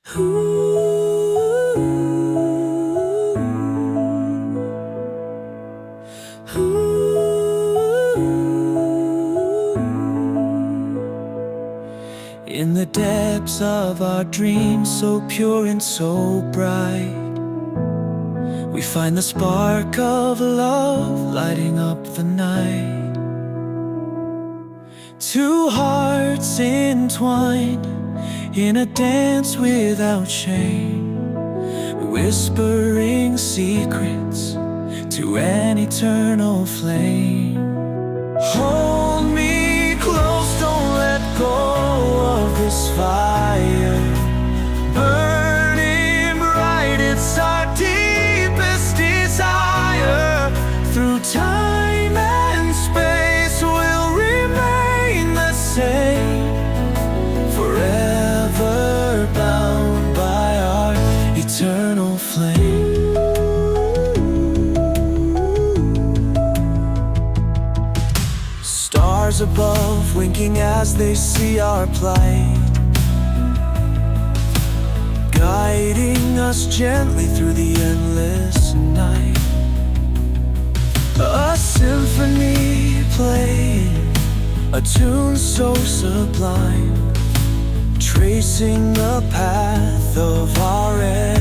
In the depths of our dreams, so pure and so bright, we find the spark of love lighting up the night. Two hearts entwined in a dance without shame, whispering secrets to an eternal flame. Hold me close, don't let go of this fire, burning bright, it's our deepest desire. Through time and space we'll remain the same, forever bound by our eternal flame. Stars above winking as they see our plight, guiding us gently through the endless night. A symphony playing, a tune so sublime, tracing the path of our end.